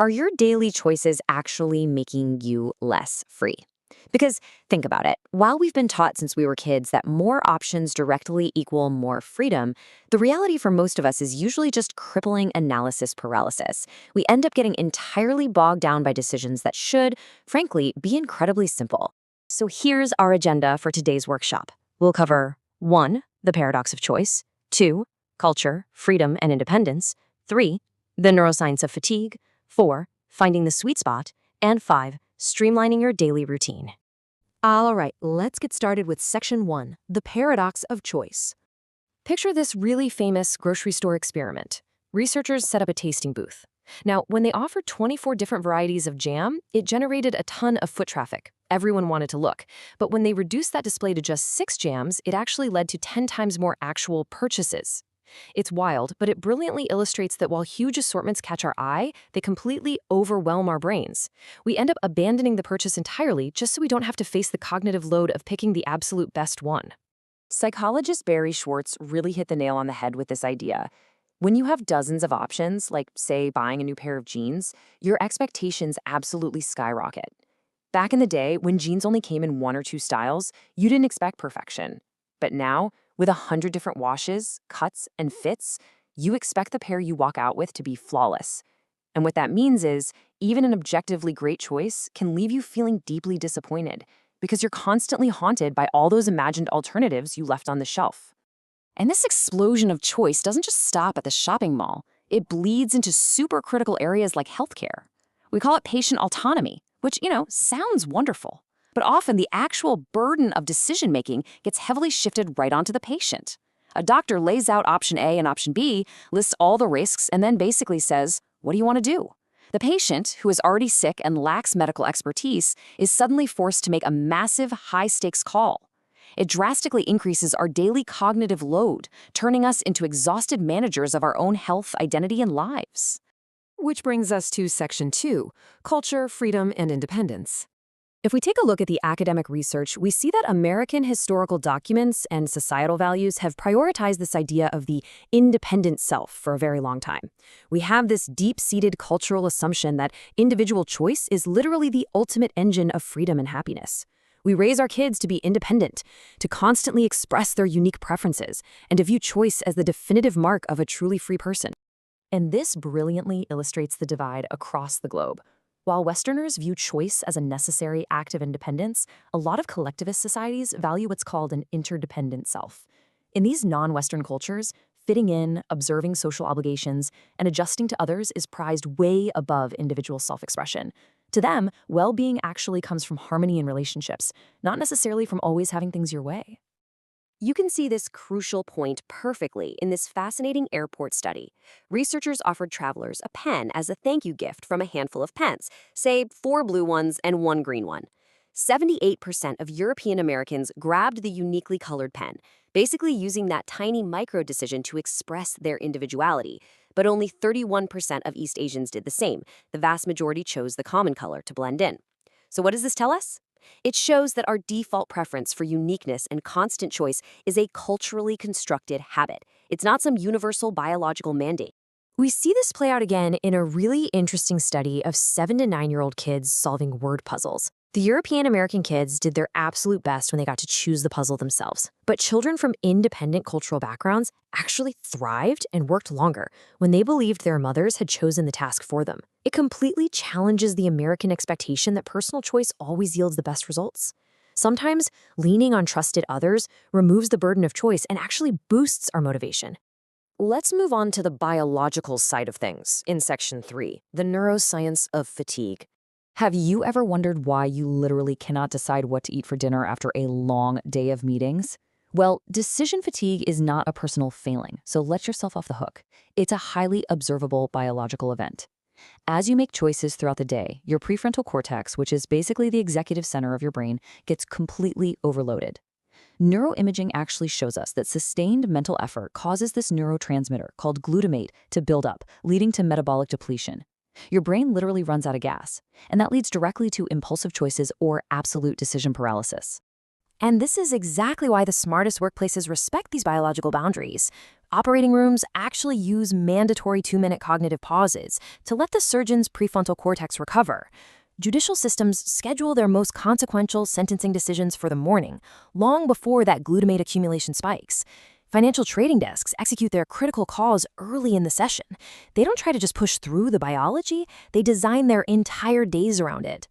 Are your daily choices actually making you less free? Because think about it, while we've been taught since we were kids that more options directly equal more freedom, the reality for most of us is usually just crippling analysis paralysis. We end up getting entirely bogged down by decisions that should, frankly, be incredibly simple. So here's our agenda for today's workshop. We'll cover 1. The paradox of choice, 2. Culture, freedom, and independence, 3. The neuroscience of fatigue, 4. Finding the sweet spot, and 5. Streamlining your daily routine. All right, let's get started with section 1, the paradox of choice. Picture this really famous grocery store experiment. Researchers set up a tasting booth. Now, when they offered 24 different varieties of jam, it generated a ton of foot traffic. Everyone wanted to look. But when they reduced that display to just 6 jams, it actually led to 10 times more actual purchases. It's wild, but it brilliantly illustrates that while huge assortments catch our eye, they completely overwhelm our brains. We end up abandoning the purchase entirely just so we don't have to face the cognitive load of picking the absolute best one. Psychologist Barry Schwartz really hit the nail on the head with this idea. When you have dozens of options, like, say, buying a new pair of jeans, your expectations absolutely skyrocket. Back in the day, when jeans only came in 1 or 2 styles, you didn't expect perfection. But now, with 100 different washes, cuts, and fits, you expect the pair you walk out with to be flawless. And what that means is, even an objectively great choice can leave you feeling deeply disappointed because you're constantly haunted by all those imagined alternatives you left on the shelf. And this explosion of choice doesn't just stop at the shopping mall. It bleeds into super critical areas like healthcare. We call it patient autonomy, which, sounds wonderful. But often the actual burden of decision-making gets heavily shifted right onto the patient. A doctor lays out option A and option B, lists all the risks, and then basically says, what do you want to do? The patient, who is already sick and lacks medical expertise, is suddenly forced to make a massive, high-stakes call. It drastically increases our daily cognitive load, turning us into exhausted managers of our own health, identity, and lives. Which brings us to section 2, culture, freedom, and independence. If we take a look at the academic research, we see that American historical documents and societal values have prioritized this idea of the independent self for a very long time. We have this deep-seated cultural assumption that individual choice is literally the ultimate engine of freedom and happiness. We raise our kids to be independent, to constantly express their unique preferences, and to view choice as the definitive mark of a truly free person. And this brilliantly illustrates the divide across the globe. While Westerners view choice as a necessary act of independence, a lot of collectivist societies value what's called an interdependent self. In these non-Western cultures, fitting in, observing social obligations, and adjusting to others is prized way above individual self-expression. To them, well-being actually comes from harmony in relationships, not necessarily from always having things your way. You can see this crucial point perfectly in this fascinating airport study. Researchers offered travelers a pen as a thank you gift from a handful of pens, say 4 blue ones and 1 green one. 78% of European Americans grabbed the uniquely colored pen, basically using that tiny micro-decision to express their individuality. But only 31% of East Asians did the same. The vast majority chose the common color to blend in. So what does this tell us? It shows that our default preference for uniqueness and constant choice is a culturally constructed habit. It's not some universal biological mandate. We see this play out again in a really interesting study of 7 to 9-year-old kids solving word puzzles. The European American kids did their absolute best when they got to choose the puzzle themselves. But children from independent cultural backgrounds actually thrived and worked longer when they believed their mothers had chosen the task for them. It completely challenges the American expectation that personal choice always yields the best results. Sometimes leaning on trusted others removes the burden of choice and actually boosts our motivation. Let's move on to the biological side of things in section 3, the neuroscience of fatigue. Have you ever wondered why you literally cannot decide what to eat for dinner after a long day of meetings? Well, decision fatigue is not a personal failing, so let yourself off the hook. It's a highly observable biological event. As you make choices throughout the day, your prefrontal cortex, which is basically the executive center of your brain, gets completely overloaded. Neuroimaging actually shows us that sustained mental effort causes this neurotransmitter called glutamate to build up, leading to metabolic depletion. Your brain literally runs out of gas, and that leads directly to impulsive choices or absolute decision paralysis. And this is exactly why the smartest workplaces respect these biological boundaries. Operating rooms actually use mandatory 2-minute cognitive pauses to let the surgeon's prefrontal cortex recover. Judicial systems schedule their most consequential sentencing decisions for the morning, long before that glutamate accumulation spikes. Financial trading desks execute their critical calls early in the session. They don't try to just push through the biology, they design their entire days around it.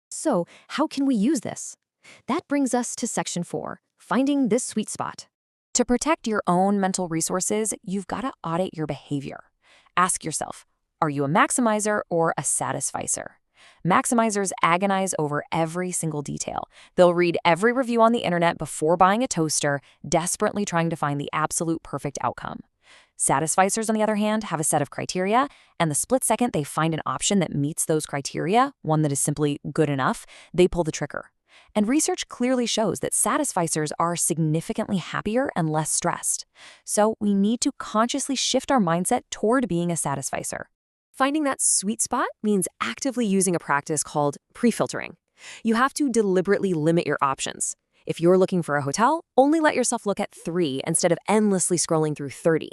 So, how can we use this? That brings us to Section 4, finding this sweet spot. To protect your own mental resources, you've got to audit your behavior. Ask yourself, are you a maximizer or a satisficer? Maximizers agonize over every single detail. They'll read every review on the internet before buying a toaster, desperately trying to find the absolute perfect outcome. Satisficers, on the other hand, have a set of criteria, and the split second they find an option that meets those criteria, one that is simply good enough, they pull the trigger. And research clearly shows that satisficers are significantly happier and less stressed. So we need to consciously shift our mindset toward being a satisficer. Finding that sweet spot means actively using a practice called pre-filtering. You have to deliberately limit your options. If you're looking for a hotel, only let yourself look at 3 instead of endlessly scrolling through 30.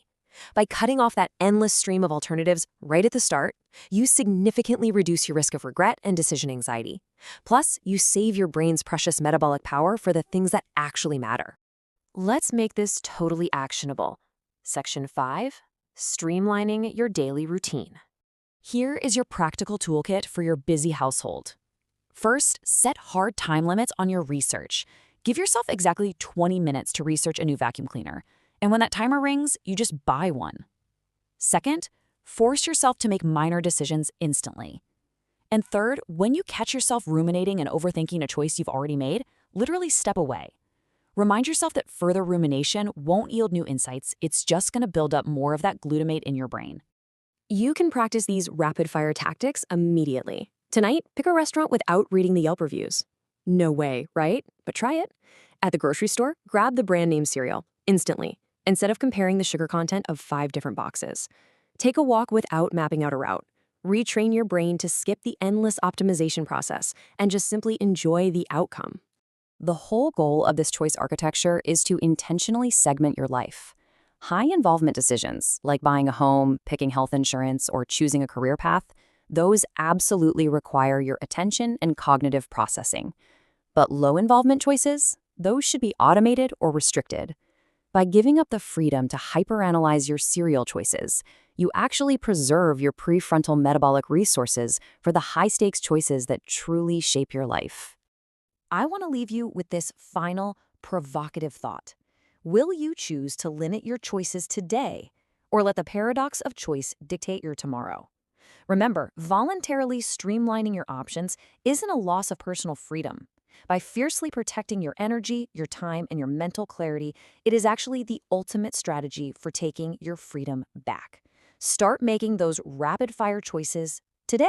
By cutting off that endless stream of alternatives right at the start, you significantly reduce your risk of regret and decision anxiety. Plus, you save your brain's precious metabolic power for the things that actually matter. Let's make this totally actionable. Section 5, streamlining your daily routine. Here is your practical toolkit for your busy household. First, set hard time limits on your research. Give yourself exactly 20 minutes to research a new vacuum cleaner. And when that timer rings, you just buy one. Second, force yourself to make minor decisions instantly. And third, when you catch yourself ruminating and overthinking a choice you've already made, literally step away. Remind yourself that further rumination won't yield new insights, it's just going to build up more of that glutamate in your brain. You can practice these rapid-fire tactics immediately. Tonight, pick a restaurant without reading the Yelp reviews. No way, right? But try it. At the grocery store, grab the brand name cereal instantly, instead of comparing the sugar content of 5 different boxes. Take a walk without mapping out a route. Retrain your brain to skip the endless optimization process and just simply enjoy the outcome. The whole goal of this choice architecture is to intentionally segment your life. High-involvement decisions, like buying a home, picking health insurance, or choosing a career path, those absolutely require your attention and cognitive processing. But low-involvement choices, those should be automated or restricted. By giving up the freedom to hyperanalyze your cereal choices, you actually preserve your prefrontal metabolic resources for the high-stakes choices that truly shape your life. I want to leave you with this final, provocative thought. Will you choose to limit your choices today, or let the paradox of choice dictate your tomorrow? Remember, voluntarily streamlining your options isn't a loss of personal freedom. By fiercely protecting your energy, your time, and your mental clarity, it is actually the ultimate strategy for taking your freedom back. Start making those rapid-fire choices today.